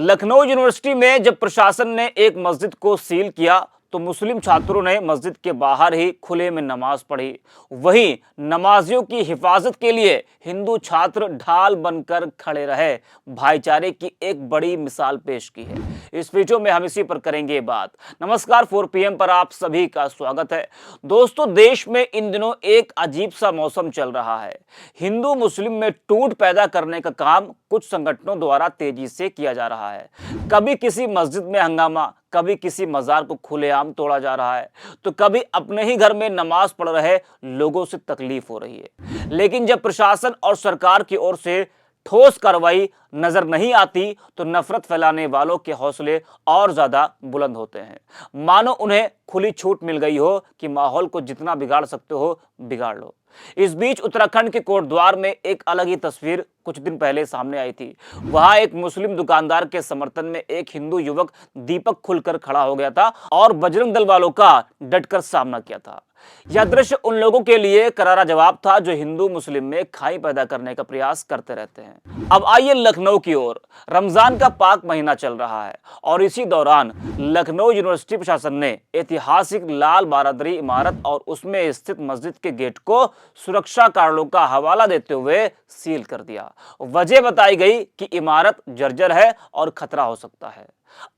Lucknow university में जब प्रशासन ने एक मस्जिद को सील किया तो मुस्लिम छात्रों ने मस्जिद के बाहर ही खुले में नमाज पढ़ी। वहीं नमाजियों की हिफाजत के लिए हिंदू छात्र ढाल बनकर खड़े रहे, भाईचारे की एक बड़ी मिसाल पेश की है। इस वीडियो में हम इसी पर करेंगे बात। नमस्कार, 4 PM पर आप सभी का स्वागत है। दोस्तों, देश में इन दिनों एक अजीब सा मौसम चल रहा है। हिंदू मुस्लिम में टूट पैदा करने का काम कुछ संगठनों द्वारा तेजी से किया जा रहा है। कभी किसी मस्जिद में हंगामा, कभी किसी मजार को खुलेआम तोड़ा जा रहा है, तो कभी अपने ही घर में नमाज पढ़ रहे लोगों से तकलीफ हो रही है। लेकिन जब प्रशासन और सरकार की ओर से ठोस कार्रवाई नजर नहीं आती तो नफरत फैलाने वालों के हौसले और ज्यादा बुलंद होते हैं। मानो उन्हें खुली छूट मिल गई हो कि माहौल को जितना बिगाड़ सकते हो बिगाड़ लो। इस बीच उत्तराखंड के कोटद्वार में एक अलग ही तस्वीर कुछ दिन पहले सामने आई थी। वहां एक मुस्लिम दुकानदार के समर्थन में एक हिंदू युवक दीपक खुलकर खड़ा हो गया था और बजरंग दल वालों का डटकर सामना किया था। यह दृश्य उन लोगों के लिए करारा जवाब था जो हिंदू मुस्लिम में खाई पैदा करने का प्रयास करते रहते हैं। अब आइए लखनऊ की ओर। रमजान का पाक महीना चल रहा है और इसी दौरान लखनऊ यूनिवर्सिटी प्रशासन ने ऐतिहासिक लाल बारादरी इमारत और उसमें स्थित मस्जिद के गेट को सुरक्षा कारणों का हवाला देते हुए सील कर दिया। वजह बताई गई कि इमारत जर्जर है और खतरा हो सकता है।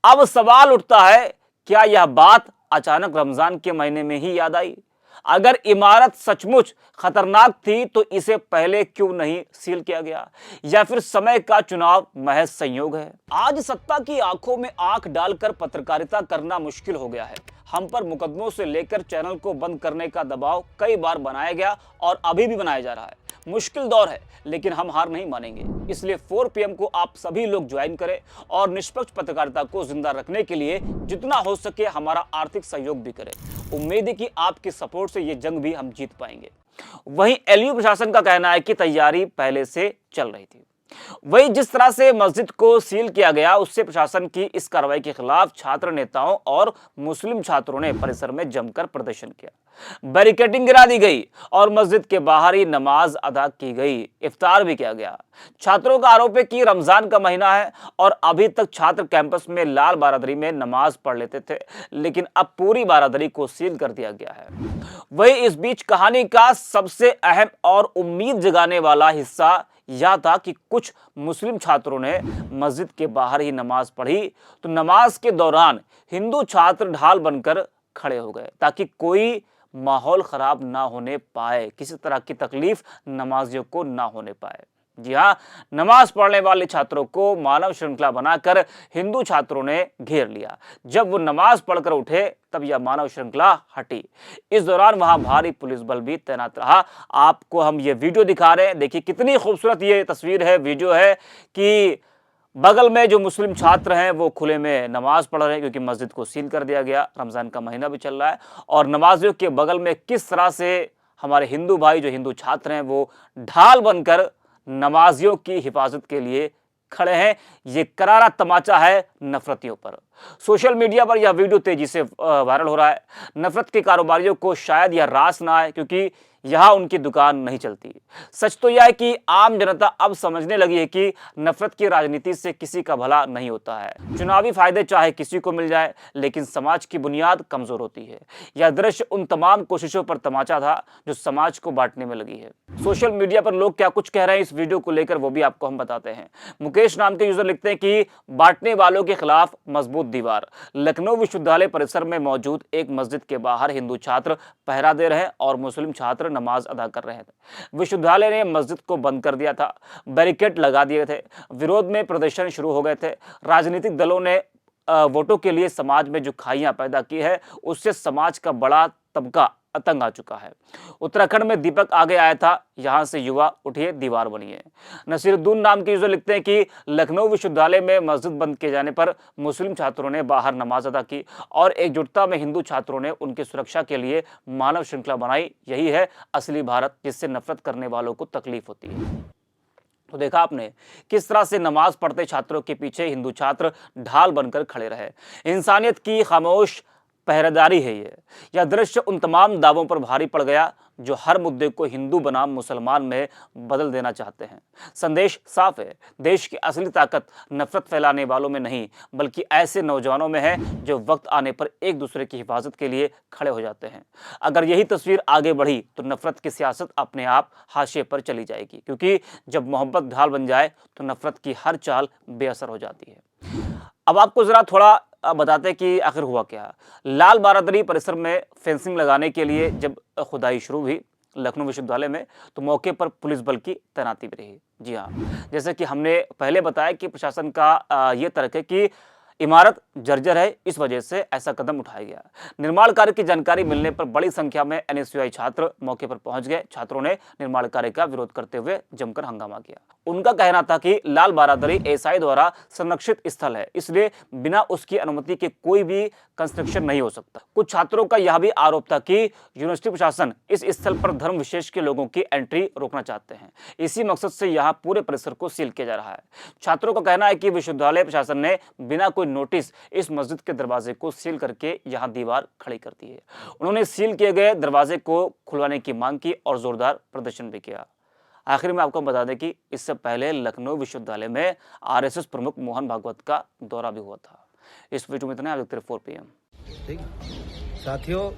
अब सवाल उठता है, क्या यह बात अचानक रमजान के महीने में ही याद आई? अगर इमारत सचमुच खतरनाक थी तो इसे पहले क्यों नहीं सील किया गया, या फिर समय का चुनाव महज संयोग है? आज सत्ता की आंखों में आंख डालकर पत्रकारिता करना मुश्किल हो गया है। हम पर मुकदमों से लेकर चैनल को बंद करने का दबाव कई बार बनाया गया और अभी भी बनाया जा रहा है। मुश्किल दौर है, लेकिन हम हार नहीं मानेंगे। इसलिए 4 PM को आप सभी लोग ज्वाइन करें और निष्पक्ष पत्रकारिता को जिंदा रखने के लिए जितना हो सके हमारा आर्थिक सहयोग भी करें। उम्मीद है कि आपके सपोर्ट से ये जंग भी हम जीत पाएंगे। वहीं एलयू प्रशासन का कहना है कि तैयारी पहले से चल रही थी। वही जिस तरह से मस्जिद को सील किया गया, उससे प्रशासन की इस कार्रवाई के खिलाफ छात्र नेताओं और मुस्लिम छात्रों ने परिसर में जमकर प्रदर्शन किया। बैरिकेडिंग गिरा दी गई और मस्जिद के बाहर ही नमाज अदा की गई, इफ्तार भी किया गया। छात्रों का आरोप है कि रमजान का महीना है और अभी तक छात्र कैंपस में लाल बारादरी में नमाज पढ़ लेते थे, लेकिन अब पूरी बारादरी को सील कर दिया गया है। वही इस बीच कहानी का सबसे अहम और उम्मीद जगाने वाला हिस्सा यह था कि कुछ मुस्लिम छात्रों ने मस्जिद के बाहर ही नमाज पढ़ी तो नमाज के दौरान हिंदू छात्र ढाल बनकर खड़े हो गए ताकि कोई माहौल खराब ना होने पाए, किसी तरह की तकलीफ नमाजियों को ना होने पाए। जी हाँ, नमाज पढ़ने वाले छात्रों को मानव श्रृंखला बनाकर हिंदू छात्रों ने घेर लिया। जब वो नमाज पढ़कर उठे तब यह मानव श्रृंखला हटी। इस दौरान वहां भारी पुलिस बल भी तैनात रहा। आपको हम ये वीडियो दिखा रहे हैं, देखिए कितनी खूबसूरत ये तस्वीर है, वीडियो है कि बगल में जो मुस्लिम छात्र हैं वो खुले में नमाज पढ़ रहे हैं क्योंकि मस्जिद को सील कर दिया गया। रमजान का महीना भी चल रहा है और नमाजियों के बगल में किस तरह से हमारे हिंदू भाई जो हिंदू छात्र हैं वो ढाल बनकर नमाजियों की हिफाजत के लिए खड़े हैं। ये करारा तमाचा है नफरतियों पर। सोशल मीडिया पर यह वीडियो तेजी से वायरल हो रहा है। नफरत के कारोबारियों को शायद यह रास ना आए क्योंकि यहां उनकी दुकान नहीं चलती। सच तो यह है कि आम जनता अब समझने लगी है कि नफरत की राजनीति से किसी का भला नहीं होता है। चुनावी फायदे चाहे किसी को मिल जाए, लेकिन समाज की बुनियाद कमजोर होती है। यह दृश्य उन तमाम कोशिशों पर तमाचा था जो समाज को बांटने में लगी है। सोशल मीडिया पर लोग क्या कुछ कह रहे हैं इस वीडियो को लेकर वो भी आपको हम बताते हैं। मुकेश नाम के यूजर लिखते हैं कि बांटने वालों के खिलाफ मजबूत दीवार। लखनऊ विश्वविद्यालय परिसर में मौजूद एक मस्जिद के बाहर हिंदू छात्र पहरा दे रहे और मुस्लिम छात्र नमाज अदा कर रहे थे। विश्वविद्यालय ने मस्जिद को बंद कर दिया था, बैरिकेड लगा दिए थे, विरोध में प्रदर्शन शुरू हो गए थे। राजनीतिक दलों ने वोटों के लिए समाज में जो खाइयां पैदा की है उससे समाज का बड़ा तबका तंग आ चुका है। उत्तराखंड में दीपक आगे आया था, यहां से युवा उठिए दीवार बनिए। नसीरुद्दीन नाम के यूजर लिखते हैं कि लखनऊ विश्वविद्यालय में मस्जिद बंद किए जाने पर मुस्लिम छात्रों ने बाहर नमाज अदा की और एकजुटता में हिंदू छात्रों ने उनकी सुरक्षा के लिए मानव श्रृंखला बनाई। यही है असली भारत, जिससे नफरत करने वालों को तकलीफ होती है। तो देखा आपने किस तरह से नमाज पढ़ते छात्रों के पीछे हिंदू छात्र ढाल बनकर खड़े रहे। इंसानियत की खामोश पहरेदारी है ये। यह दृश्य उन तमाम दावों पर भारी पड़ गया जो हर मुद्दे को हिंदू बनाम मुसलमान में बदल देना चाहते हैं। संदेश साफ है, देश की असली ताकत नफरत फैलाने वालों में नहीं बल्कि ऐसे नौजवानों में है जो वक्त आने पर एक दूसरे की हिफाजत के लिए खड़े हो जाते हैं। अगर यही तस्वीर आगे बढ़ी तो नफरत की सियासत अपने आप हाशिए पर चली जाएगी, क्योंकि जब मोहब्बत ढाल बन जाए तो नफरत की हर चाल बेअसर हो जाती है। अब आपको जरा थोड़ा बताते हैं कि आखिर हुआ क्या। लाल बारादरी परिसर में फेंसिंग लगाने के लिए जब खुदाई शुरू हुई लखनऊ विश्वविद्यालय में, तो मौके पर पुलिस बल की तैनाती भी रही। जी हाँ, जैसे कि हमने पहले बताया कि प्रशासन का ये तर्क है कि इमारत जर्जर है, इस वजह से ऐसा कदम उठाया गया। निर्माण कार्य की जानकारी मिलने पर बड़ी संख्या में एनएसयूआई छात्र मौके पर पहुंच गए। छात्रों ने निर्माण कार्य का विरोध करते हुए जमकर हंगामा किया। उनका कहना था कि लाल बारादरी एएसआई द्वारा संरक्षित स्थल है, इसलिए बिना उसकी अनुमति के कोई भी कंस्ट्रक्शन नहीं हो सकता। कुछ छात्रों का यह भी आरोप था कि यूनिवर्सिटी प्रशासन इस स्थल पर धर्म विशेष के लोगों की एंट्री रोकना चाहते हैं। इसी मकसद से यहाँ पूरे परिसर को सील किया जा रहा है। छात्रों का कहना है कि विश्वविद्यालय प्रशासन ने बिना कोई नोटिस इस मस्जिद के दरवाजे को सील करके यहाँ दीवार खड़ी कर दी है। उन्होंने सील किए गए दरवाजे को खुलवाने की मांग की और जोरदार प्रदर्शन भी किया। आखिर में आपको बता दें कि इससे पहले लखनऊ विश्वविद्यालय में आरएसएस प्रमुख मोहन भागवत का दौरा भी हुआ था। इस वीडियो में इतना, आप देखते रहिए 4 PM। ठीक साथियों,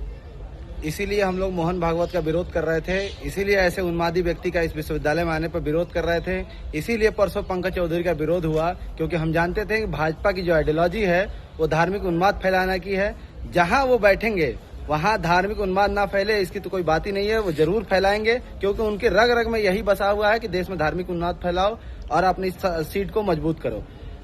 इसीलिए हम लोग मोहन भागवत का विरोध कर रहे थे, इसीलिए ऐसे उन्मादी व्यक्ति का इस विश्वविद्यालय में आने पर विरोध कर रहे थे। इसीलिए परसों पंकज चौधरी का विरोध हुआ, क्योंकि हम जानते थे कि भाजपा की जो आइडियोलॉजी है वो धार्मिक उन्माद फैलाने की है। जहां वो बैठेंगे वहां धार्मिक उन्माद ना फैले, इसकी तो कोई बात ही नहीं है। वो जरूर फैलाएंगे, क्योंकि उनके रग रग में यही बसा हुआ है कि देश में धार्मिक उन्माद फैलाओ और अपनी सीट को मजबूत करो।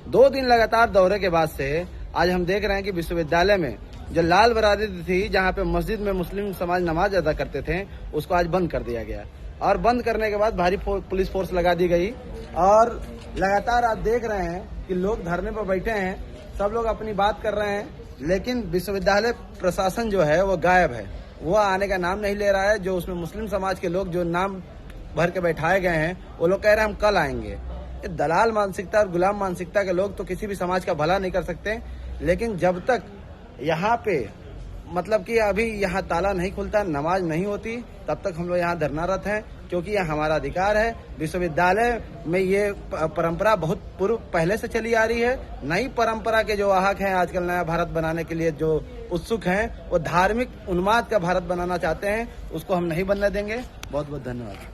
2 दिन लगातार दौरे के बाद से आज हम देख रहे हैं कि विश्वविद्यालय में जो लाल बारादरी थी, जहां पे मस्जिद में मुस्लिम समाज नमाज अदा करते थे, उसको आज बंद कर दिया गया। और बंद करने के बाद भारी पुलिस फोर्स लगा दी गई। और लगातार आप देख रहे हैं कि लोग धरने पर बैठे हैं, सब लोग अपनी बात कर रहे हैं, लेकिन विश्वविद्यालय प्रशासन जो है वो गायब है। वो आने का नाम नहीं ले रहा है। जो उसमें मुस्लिम समाज के लोग जो नाम भर के बैठाए गए हैं, वो लोग कह रहे हैं हम कल आएंगे। ये दलाल मानसिकता और गुलाम मानसिकता के लोग तो किसी भी समाज का भला नहीं कर सकते। लेकिन जब तक यहाँ पे मतलब कि अभी यहाँ ताला नहीं खुलता, नमाज नहीं होती, तब तक हम लोग यहाँ धरनारत हैं, क्योंकि यह हमारा अधिकार है। विश्वविद्यालय में ये परंपरा बहुत पूर्व पहले से चली आ रही है। नई परंपरा के जो वाहक हैं, आजकल नया भारत बनाने के लिए जो उत्सुक हैं, वो धार्मिक उन्माद का भारत बनाना चाहते हैं, उसको हम नहीं बनने देंगे। बहुत बहुत धन्यवाद।